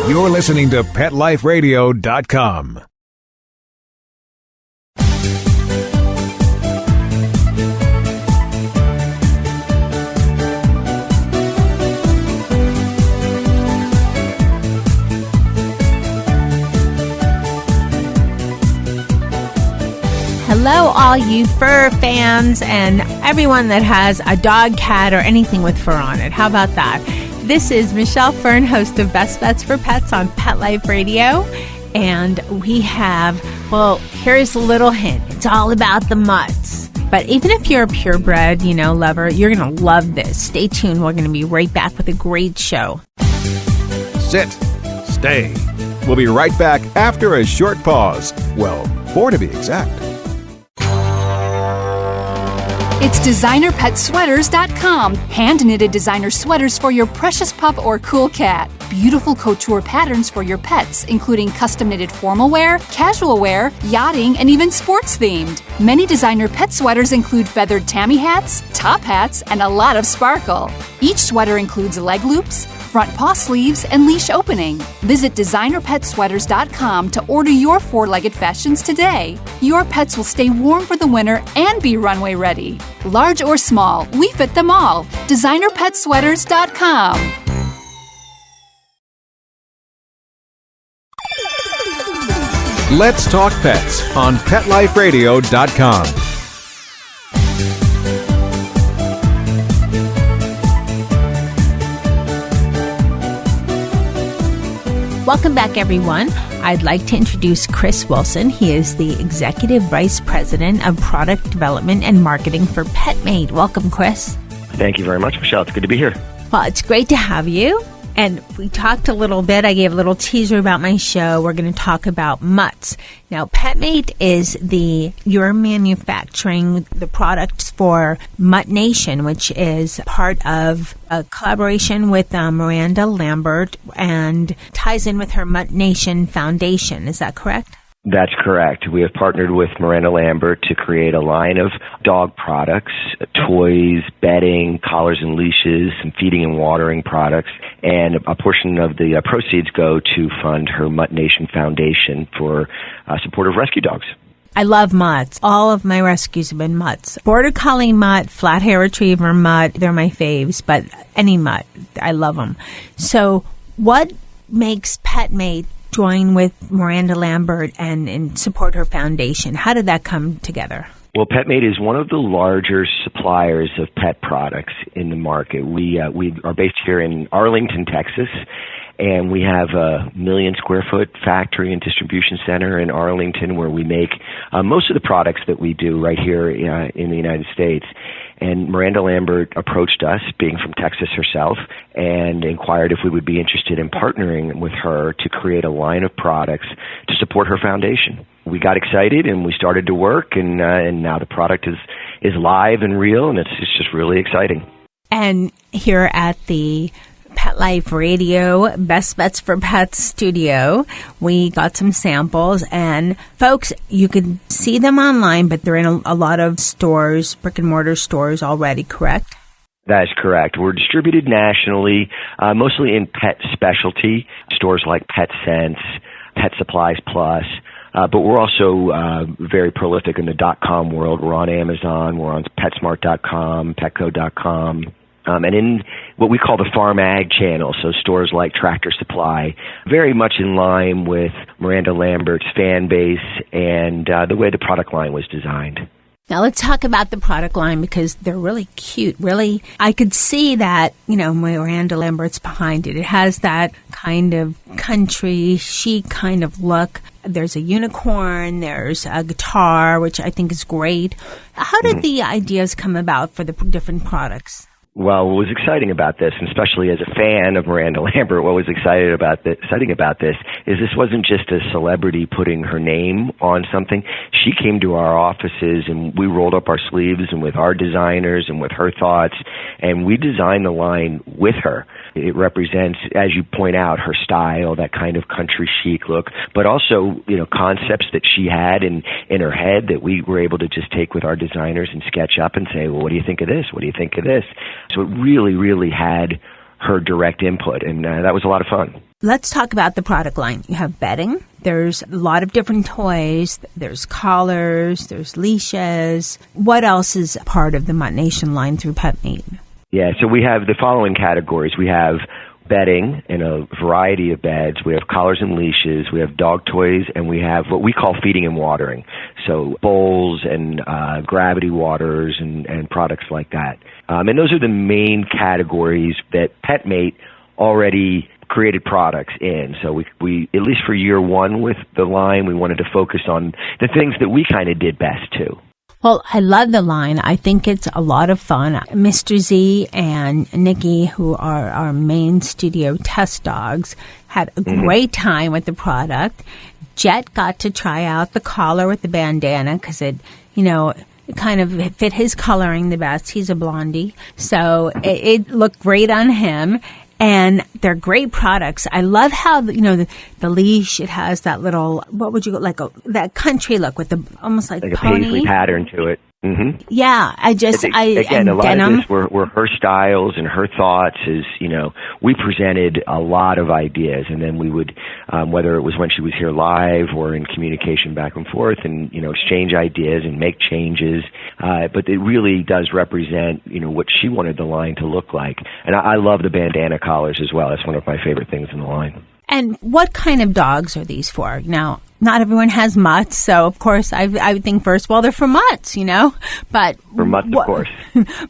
You're listening to PetLifeRadio.com. Hello, all you fur fans and everyone that has a dog, cat, or anything with fur on it. How about that? This is Michelle Fern, host of Best Bets for Pets on Pet Life Radio. And we have, well, here's a little hint. It's all about the mutts. But even if you're a purebred, lover, you're going to love this. Stay tuned. We're going to be right back with a great show. Sit. Stay. We'll be right back after a short pause. Well, 4 to be exact. It's DesignerPetSweaters.com. Hand-knitted designer sweaters for your precious pup or cool cat. Beautiful couture patterns for your pets, including custom-knitted formal wear, casual wear, yachting, and even sports-themed. Many designer pet sweaters include feathered tammy hats, top hats, and a lot of sparkle. Each sweater includes leg loops, front paw sleeves, and leash opening. Visit DesignerPetSweaters.com to order your 4-legged fashions today. Your pets will stay warm for the winter and be runway ready. Large or small, we fit them all. DesignerPetSweaters.com. Let's talk pets on PetLifeRadio.com. Welcome back, everyone. I'd like to introduce Chris Wilson. He is the Executive Vice President of Product Development and Marketing for Petmate. Welcome, Chris. Thank you very much, Michelle. It's good to be here. Well, it's great to have you. And we talked a little bit. I gave a little teaser about my show. We're going to talk about mutts. Now, Petmate is you're manufacturing the products for MuttNation, which is part of a collaboration with Miranda Lambert and ties in with her MuttNation Foundation. Is that correct? That's correct. We have partnered with Miranda Lambert to create a line of dog products, toys, bedding, collars and leashes, some feeding and watering products, and a portion of the proceeds go to fund her MuttNation Foundation for support of rescue dogs. I love mutts. All of my rescues have been mutts. Border Collie mutt, Flat Hair Retriever mutt, they're my faves, but any mutt, I love them. So what makes Petmate join with Miranda Lambert and support her foundation? How did that come together? Well, Petmate is one of the larger suppliers of pet products in the market. We are based here in Arlington, Texas, and we have a 1 million square foot factory and distribution center in Arlington where we make most of the products that we do right here in the United States. And Miranda Lambert approached us, being from Texas herself, and inquired if we would be interested in partnering with her to create a line of products to support her foundation. We got excited and we started to work, and now the product is live and real, and it's just really exciting. And here at the Pet Life Radio Best Bets for Pets studio, we got some samples, and folks, you can see them online, but they're in a lot of stores, brick and mortar stores already, correct? That is correct. We're distributed nationally, mostly in pet specialty stores like PetSense, Pet Supplies Plus, but we're also very prolific in the .com world. We're on Amazon, we're on PetSmart.com, Petco.com. And in what we call the Farm Ag channel, so stores like Tractor Supply, very much in line with Miranda Lambert's fan base and the way the product line was designed. Now let's talk about the product line because they're really cute. Really, I could see that, Miranda Lambert's behind it. It has that kind of country chic kind of look. There's a unicorn, there's a guitar, which I think is great. How did the ideas come about for the different products? Well, what was exciting about this, and especially as a fan of Miranda Lambert, what was exciting about this is this wasn't just a celebrity putting her name on something. She came to our offices and we rolled up our sleeves and with our designers and with her thoughts, and we designed the line with her. It represents, as you point out, her style, that kind of country chic look, but also, concepts that she had in her head that we were able to just take with our designers and sketch up and say, well, what do you think of this? What do you think of this? So it really, really had her direct input, and that was a lot of fun. Let's talk about the product line. You have bedding. There's a lot of different toys. There's collars. There's leashes. What else is part of the MuttNation line through Petmate? Yeah, so we have the following categories. We have bedding in a variety of beds. We have collars and leashes. We have dog toys, and we have what we call feeding and watering. So bowls and gravity waters and products like that. And those are the main categories that Petmate already created products in. So we at least for year one with the line, we wanted to focus on the things that we kind of did best too. Well, I love the line. I think it's a lot of fun. Mr. Z and Nikki, who are our main studio test dogs, had a great time with the product. Jet got to try out the collar with the bandana because it kind of fit his coloring the best. He's a blondie. So it looked great on him. And they're great products. I love how, the leash, it has that little, what would you, that country look with the, almost like a pony. paisley pattern to it. Mm-hmm. Yeah, Again, a lot of this were her styles and her thoughts we presented a lot of ideas, and then we would, whether it was when she was here live or in communication back and forth and, exchange ideas and make changes. But it really does represent, what she wanted the line to look like. And I love the bandana collars as well. That's one of my favorite things in the line. And what kind of dogs are these for? Now, not everyone has mutts, so of course I would think first, well, they're for mutts, But for mutts, of course.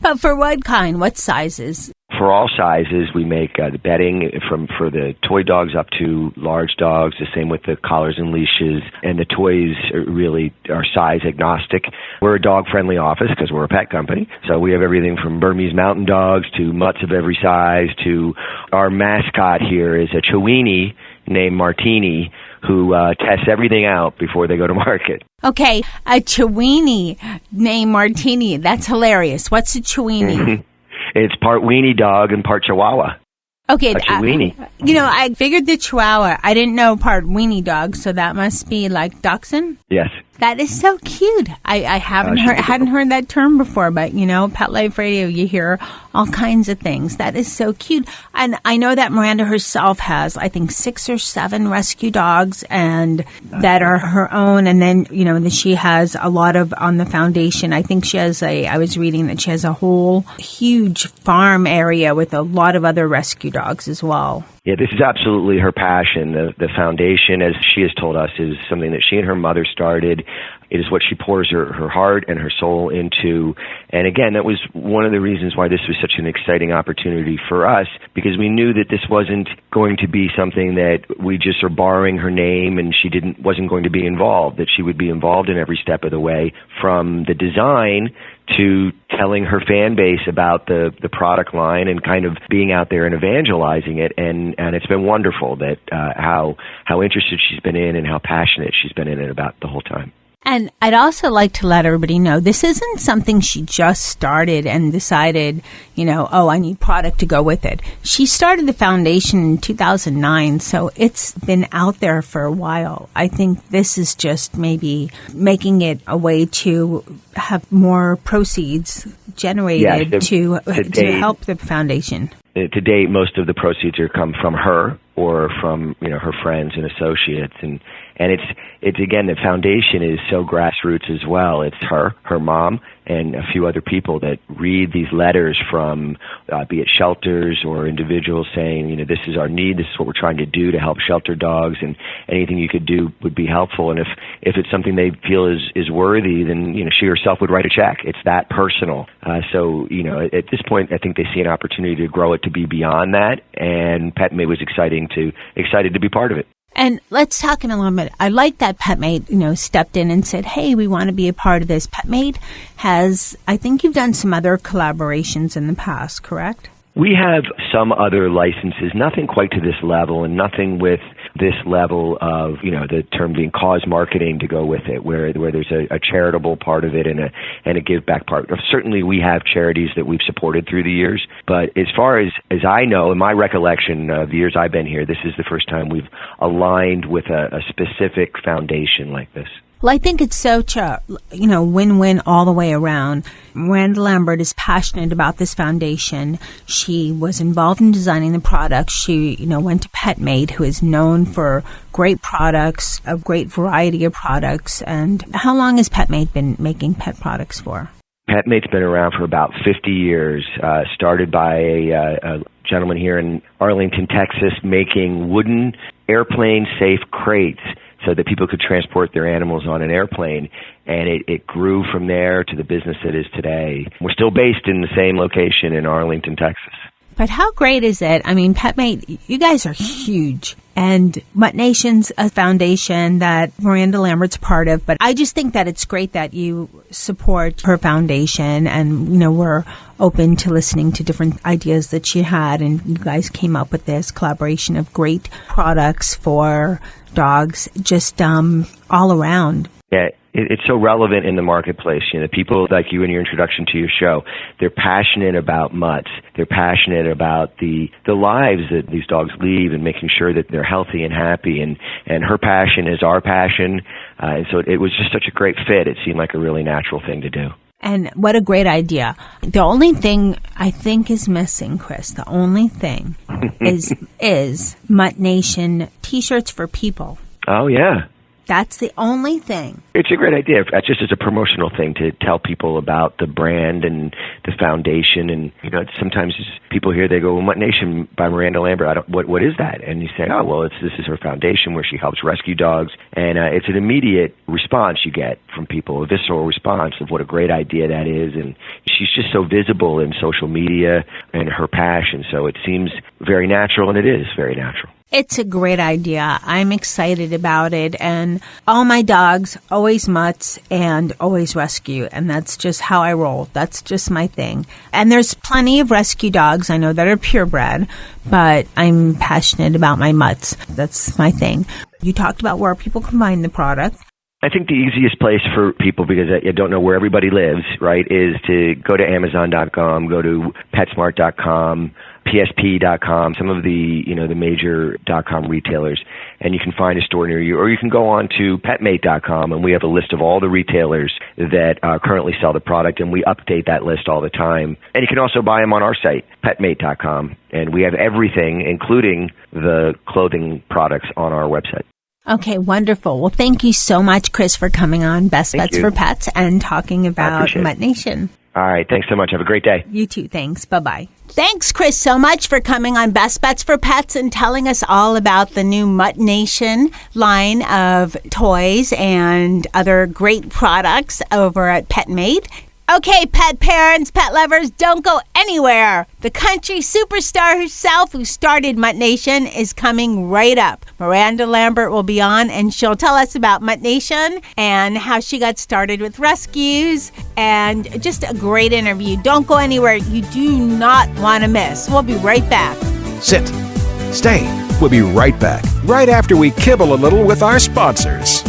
But for what kind? What sizes? For all sizes, we make the bedding for the toy dogs up to large dogs. The same with the collars and leashes, and the toys really are size agnostic. We're a dog-friendly office because we're a pet company, so we have everything from Burmese mountain dogs to mutts of every size. To our mascot here is a Chiweenie named Martini, who tests everything out before they go to market. Okay, a Chiweenie named Martini. That's hilarious. What's a Chiweenie? It's part weenie dog and part Chihuahua. Okay. A Chiweenie. I figured the Chihuahua. I didn't know part weenie dog, so that must be like dachshund? Yes. That is so cute. I hadn't heard that term before, but Pet Life Radio, you hear all kinds of things. That is so cute. And I know that Miranda herself has, I think, 6 or 7 rescue dogs and that are her own. And then, she has a lot of on the foundation. I think she has I was reading that she has a whole huge farm area with a lot of other rescue dogs as well. Yeah, this is absolutely her passion. The foundation, as she has told us, is something that she and her mother started. It is what she pours her heart and her soul into. And again, that was one of the reasons why this was such an exciting opportunity for us, because we knew that this wasn't going to be something that we just are borrowing her name and she wasn't going to be involved, that she would be involved in every step of the way, from the design to telling her fan base about the product line and kind of being out there and evangelizing it. And it's been wonderful that how interested she's been in and how passionate she's been in it about the whole time. And I'd also like to let everybody know this isn't something she just started and decided, I need product to go with it. She started the foundation in 2009, so it's been out there for a while. I think this is just maybe making it a way to have more proceeds generated to help the foundation. To date, most of the proceeds are come from her or from her friends and associates, and it's again, the foundation is so grassroots as well. It's her mom, and a few other people that read these letters from be it shelters or individuals saying, this is our need, this is what we're trying to do to help shelter dogs, and anything you could do would be helpful. And if it's something they feel is worthy, then she herself would write a check. It's that personal. So at this point, I think they see an opportunity to grow it to be beyond that, and Petmate was excited to be part of it. And let's talk in a little bit. I like that Petmate, stepped in and said, hey, we want to be a part of this. Petmate I think you've done some other collaborations in the past, correct? We have some other licenses, nothing quite to this level and nothing with this level of, the term being cause marketing to go with it, where there's a charitable part of it and a give back part. Certainly we have charities that we've supported through the years, but as far as I know, in my recollection of the years I've been here, this is the first time we've aligned with a specific foundation like this. Well, I think it's such a, win-win all the way around. Miranda Lambert is passionate about this foundation. She was involved in designing the products. She, went to Petmate, who is known for great products, a great variety of products. And how long has Petmate been making pet products for? Petmate's been around for about 50 years, started by a gentleman here in Arlington, Texas, making wooden airplane-safe crates so that people could transport their animals on an airplane. And it grew from there to the business it is today. We're still based in the same location in Arlington, Texas. But how great is it? I mean, Petmate, you guys are huge. And MuttNation's a foundation that Miranda Lambert's part of. But I just think that it's great that you support her foundation. And, we're open to listening to different ideas that she had. And you guys came up with this collaboration of great products for dogs, just all around. Yeah, it's so relevant in the marketplace. People like you in your introduction to your show, they're passionate about mutts. They're passionate about the lives that these dogs lead and making sure that they're healthy and happy. And her passion is our passion. And so it was just such a great fit. It seemed like a really natural thing to do. And what a great idea. The only thing I think is missing, Chris, the only thing is MuttNation T-shirts for people. Oh, yeah. That's the only thing. It's a great idea. Just as a promotional thing to tell people about the brand and the foundation. And, sometimes people hear, they go, well, MuttNation by Miranda Lambert, what is that? And you say, oh, well, this is her foundation where she helps rescue dogs. And it's an immediate response you get from people, a visceral response of what a great idea that is. And she's just so visible in social media and her passion. So it seems very natural, and it is very natural. It's a great idea. I'm excited about it. And all my dogs, always mutts and always rescue. And that's just how I roll. That's just my thing. And there's plenty of rescue dogs I know that are purebred, but I'm passionate about my mutts. That's my thing. You talked about where people can find the product. I think the easiest place for people, because I don't know where everybody lives, right, is to go to Amazon.com, go to PetSmart.com, PSP.com, some of the major .com retailers, and you can find a store near you. Or you can go on to Petmate.com, and we have a list of all the retailers that currently sell the product, and we update that list all the time. And you can also buy them on our site, Petmate.com, and we have everything, including the clothing products, on our website. Okay, wonderful. Well, thank you so much, Chris, for coming on Best Bets for Pets and talking about MuttNation. All right. Thanks so much. Have a great day. You too. Thanks. Bye-bye. Thanks, Chris, so much for coming on Best Bets for Pets and telling us all about the new MuttNation line of toys and other great products over at Petmate. Okay, pet parents, pet lovers, don't go anywhere. The country superstar herself who started MuttNation is coming right up. Miranda Lambert will be on, and she'll tell us about MuttNation and how she got started with rescues, and just a great interview. Don't go anywhere. You do not want to miss. We'll be right back. Sit. Stay. We'll be right back, right after we kibble a little with our sponsors.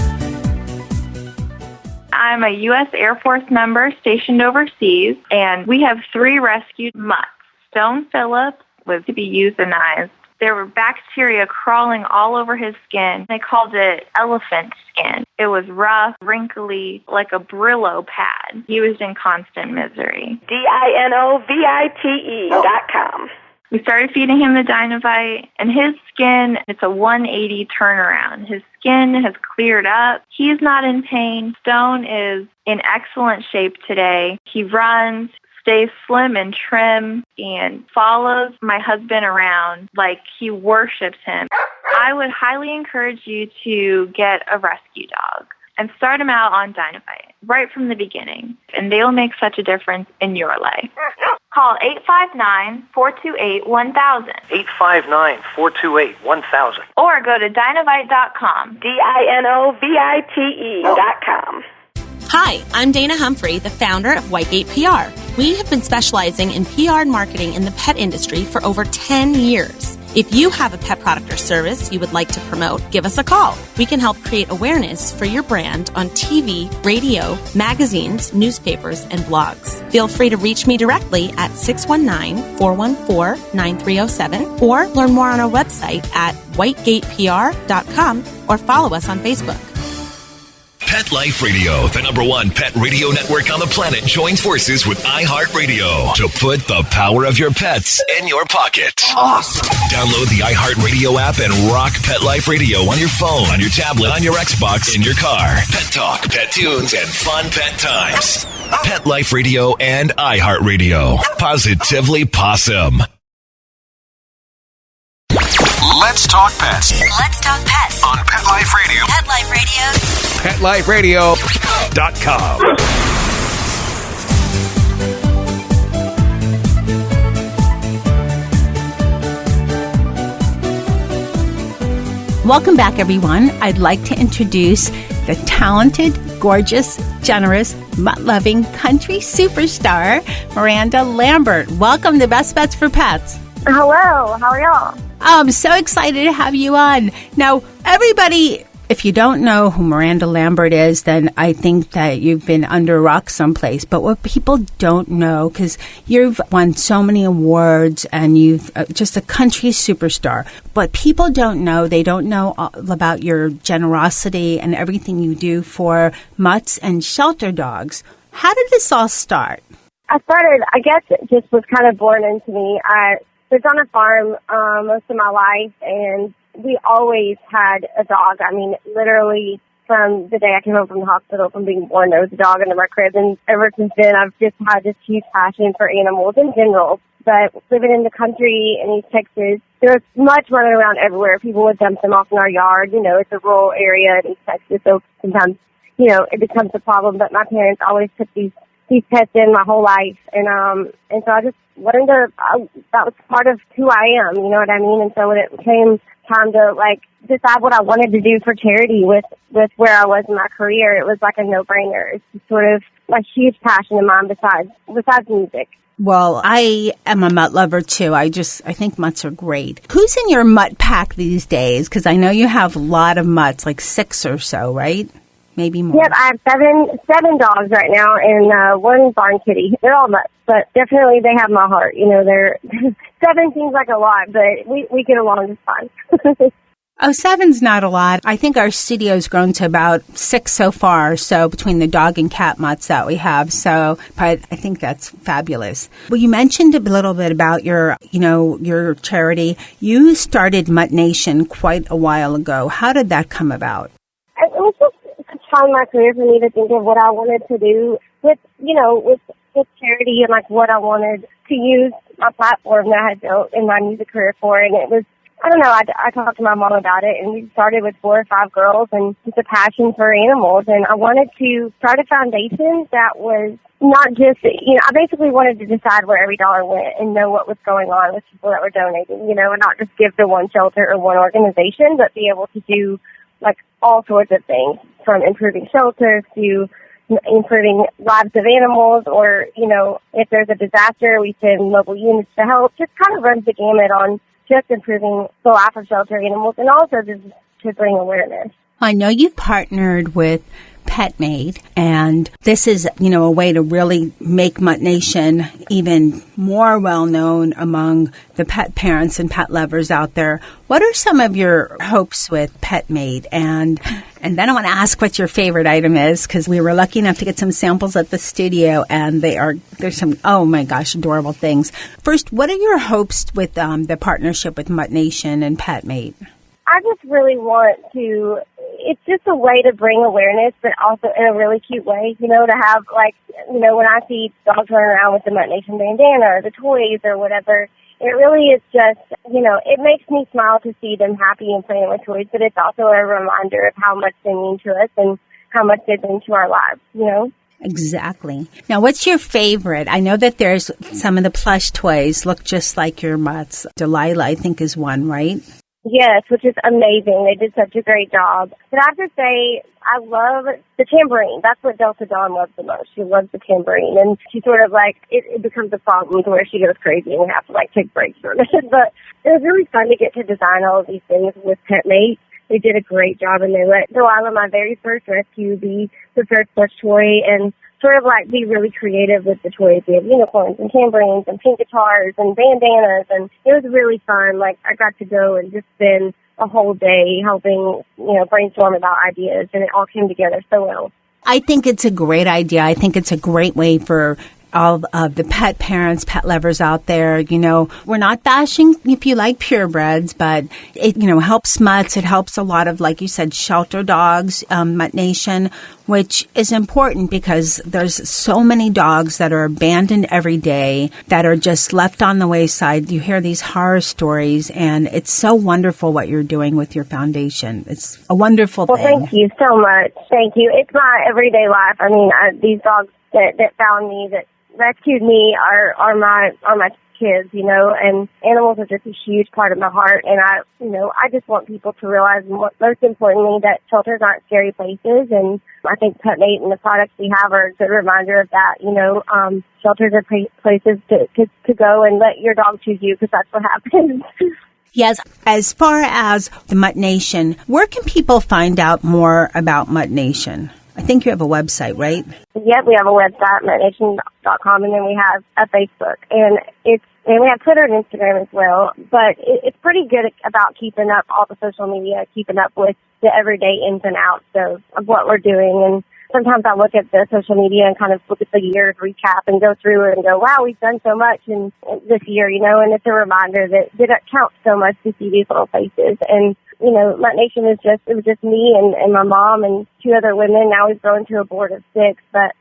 I'm a U.S. Air Force member stationed overseas, and we have 3 rescued mutts. Stone Phillip was to be euthanized. There were bacteria crawling all over his skin. They called it elephant skin. It was rough, wrinkly, like a Brillo pad. He was in constant misery. DINOVITE.com. We started feeding him the Dinovite, and his skin, it's a 180 turnaround. His skin has cleared up. He's not in pain. Stone is in excellent shape today. He runs, stays slim and trim, and follows my husband around like he worships him. I would highly encourage you to get a rescue dog and start them out on Dinovite right from the beginning, and they'll make such a difference in your life. Call 859-428-1000. 859-428-1000. Or go to Dinovite.com. DINOVITE.com. Hi, I'm Dana Humphrey, the founder of Whitegate PR. We have been specializing in PR and marketing in the pet industry for over 10 years. If you have a pet product or service you would like to promote, give us a call. We can help create awareness for your brand on TV, radio, magazines, newspapers, and blogs. Feel free to reach me directly at 619-414-9307 or learn more on our website at whitegatepr.com or follow us on Facebook. Pet Life Radio, the #1 pet radio network on the planet, joins forces with iHeartRadio to put the power of your pets in your pocket. Awesome! Download the iHeartRadio app and rock Pet Life Radio on your phone, on your tablet, on your Xbox, in your car. Pet talk, pet tunes, and fun pet times. Pet Life Radio and iHeartRadio. Positively Possum. Let's talk pets Let's talk pets on Pet Life Radio. Pet Life Radio. PetLifeRadio.com. Welcome back, everyone. I'd like to introduce the talented, gorgeous, generous, mutt-loving country superstar, Miranda Lambert. Welcome to Best Bets for Pets. Hello, how are y'all? I'm so excited to have you on. Now, everybody, if you don't know who Miranda Lambert is, then I think that you've been under a rock someplace. But what people don't know, because you've won so many awards and you've just a country superstar. But people don't know, they don't know all about your generosity and everything you do for mutts and shelter dogs. How did this all start? I guess it just was kind of born into me. I was on a farm most of my life, and we always had a dog. I mean, literally from the day I came home from the hospital from being born, there was a dog under my crib, and ever since then I've just had this huge passion for animals in general. But living in the country in East Texas, there's much running around everywhere. People would dump them off in our yard. You know, it's a rural area in East Texas, so sometimes, you know, it becomes a problem. But my parents always took these pets in my whole life, and so I just learned that was part of who I am, you know what I mean? And so when it came time to like decide what I wanted to do for charity with where I was in my career, it was like a no-brainer. It's just sort of a huge passion of mine besides music. Well, I am a mutt lover too. I think mutts are great. Who's in your mutt pack these days? Because I know you have a lot of mutts, like 6 or so, right? Maybe more. Yep, I have seven dogs right now and one barn kitty. They're all mutts, but definitely they have my heart. You know, they're 7 seems like a lot, but we get along just fine. Oh, 7's not a lot. I think our studio's grown to about 6 so far, so between the dog and cat mutts that we have. So, but I think that's fabulous. Well, you mentioned a little bit about your charity. You started MuttNation quite a while ago. How did that come about? It was just a time in my career for me to think of what I wanted to do with charity and like what I wanted to use my platform that I had built in my music career for. And it was, I don't know, I talked to my mom about it, and we started with 4 or 5 girls and just a passion for animals. And I wanted to start a foundation that was not just, I basically wanted to decide where every dollar went and know what was going on with people that were donating, and not just give to one shelter or one organization, but be able to do like all sorts of things, from improving shelters to improving lives of animals, or, if there's a disaster, we send mobile units to help. Just kind of runs the gamut on just improving the life of shelter animals, and also just to bring awareness. I know you've partnered with Petmate, and this is, a way to really make MuttNation even more well-known among the pet parents and pet lovers out there. What are some of your hopes with Petmate? And then I want to ask what your favorite item is, because we were lucky enough to get some samples at the studio, and there's some, oh my gosh, adorable things. First, what are your hopes with the partnership with MuttNation and Petmate? I just really want to, it's just a way to bring awareness, but also in a really cute way, to have when I see dogs running around with the MuttNation bandana or the toys or whatever, it really is just, it makes me smile to see them happy and playing with toys, but it's also a reminder of how much they mean to us and how much they bring to our lives, Exactly. Now, what's your favorite? I know that there's some of the plush toys look just like your mutts. Delilah, I think, is one, right? Yes, which is amazing. They did such a great job. But I have to say, I love the tambourine. That's what Delta Dawn loves the most. She loves the tambourine. And she sort of it becomes a problem to where she goes crazy and we have to take breaks from it. But it was really fun to get to design all of these things with Petmate. They did a great job, and they let Delilah, my very first rescue, be the first plush toy. And sort of like be really creative with the toys. We have unicorns and tambourines and pink guitars and bandanas, and it was really fun. Like, I got to go and just spend a whole day helping, brainstorm about ideas, and it all came together so well. I think it's a great idea. I think it's a great way for all of the pet parents, pet lovers out there. We're not bashing if you like purebreds, but it, helps mutts. It helps a lot of, like you said, shelter dogs, MuttNation, which is important because there's so many dogs that are abandoned every day, that are just left on the wayside. You hear these horror stories, and it's so wonderful what you're doing with your foundation. It's a wonderful thing. Well, thank you so much. Thank you. It's my everyday life. I mean, these dogs that found me, that rescued me, are my kids, and animals are just a huge part of my heart. And I just want people to realize, most importantly, that shelters aren't scary places. And I think Petmate and the products we have are a good reminder of that. Shelters are places to go and let your dog choose you, because that's what happens. Yes. As far as the MuttNation, where can people find out more about MuttNation? I think you have a website, right? Yep, we have a website, MuttNation.com, and then we have a Facebook, and we have Twitter and Instagram as well. But it's pretty good about keeping up all the social media, keeping up with the everyday ins and outs of what we're doing. And sometimes I look at the social media and kind of look at the year's recap and go through it and go, wow, we've done so much in this year, and it's a reminder that it counts so much to see these little faces. And MuttNation was just me and my mom and 2 other women. Now we've grown to a board of 6, but,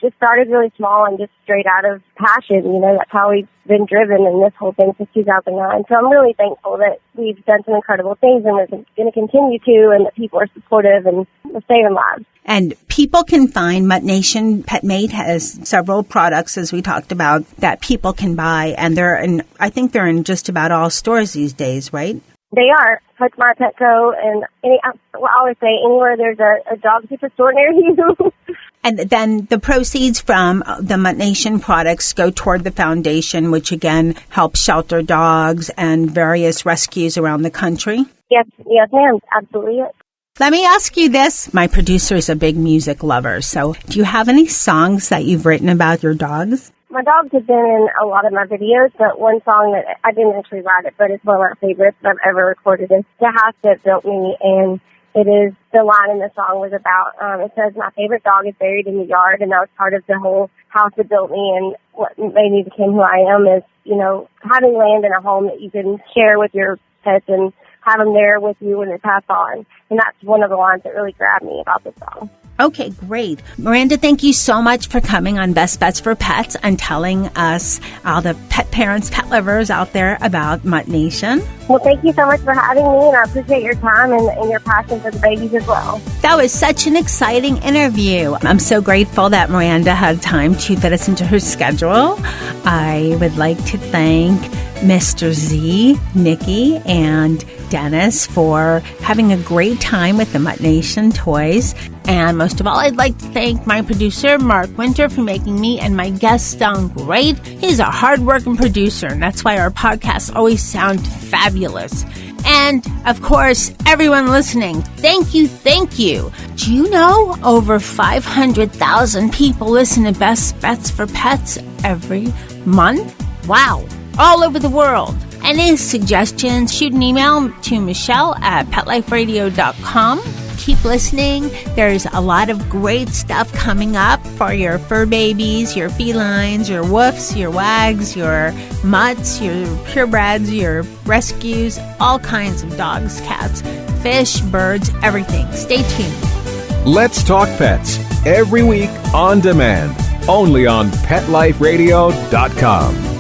just started really small and just straight out of passion. That's how we've been driven in this whole thing since 2009. So I'm really thankful that we've done some incredible things, and we're going to continue to, and that people are supportive, and we're saving lives. And people can find MuttNation. Petmate has several products, as we talked about, that people can buy, and I think they're in just about all stores these days, right? They are. PetSmart, Petco, and I always say anywhere there's a dog superstore near you. And then the proceeds from the MuttNation products go toward the foundation, which again helps shelter dogs and various rescues around the country. Yes, ma'am. Absolutely. Let me ask you this. My producer is a big music lover. So do you have any songs that you've written about your dogs? My dogs have been in a lot of my videos, but one song that I didn't actually write it, but it's one of my favorites that I've ever recorded is The House That Built Me, and it is, the line in the song was about, it says, my favorite dog is buried in the yard, and that was part of the whole house that built me, and what made me become who I am is, having land in a home that you can share with your pets and have them there with you when they pass on. And that's one of the lines that really grabbed me about the song. Okay, great. Miranda, thank you so much for coming on Best Bets for Pets and telling us, all the pet parents, pet lovers out there, about MuttNation. Well, thank you so much for having me, and I appreciate your time and your passion for the babies as well. That was such an exciting interview. I'm so grateful that Miranda had time to fit us into her schedule. I would like to thank Mr. Z, Nikki, and Dennis for having a great time with the MuttNation toys. And most of all, I'd like to thank my producer, Mark Winter, for making me and my guests sound great. He's a hard-working producer, and that's why our podcasts always sound fabulous. And, of course, everyone listening, thank you. Do you know over 500,000 people listen to Best Bets for Pets every month? Wow. All over the world. Any suggestions, shoot an email to Michelle@PetLifeRadio.com. Keep listening. There's a lot of great stuff coming up for your fur babies, your felines, your woofs, your wags, your mutts, your purebreds, your rescues, all kinds of dogs, cats, fish, birds, everything. Stay tuned. Let's Talk Pets, every week on demand, only on PetLifeRadio.com.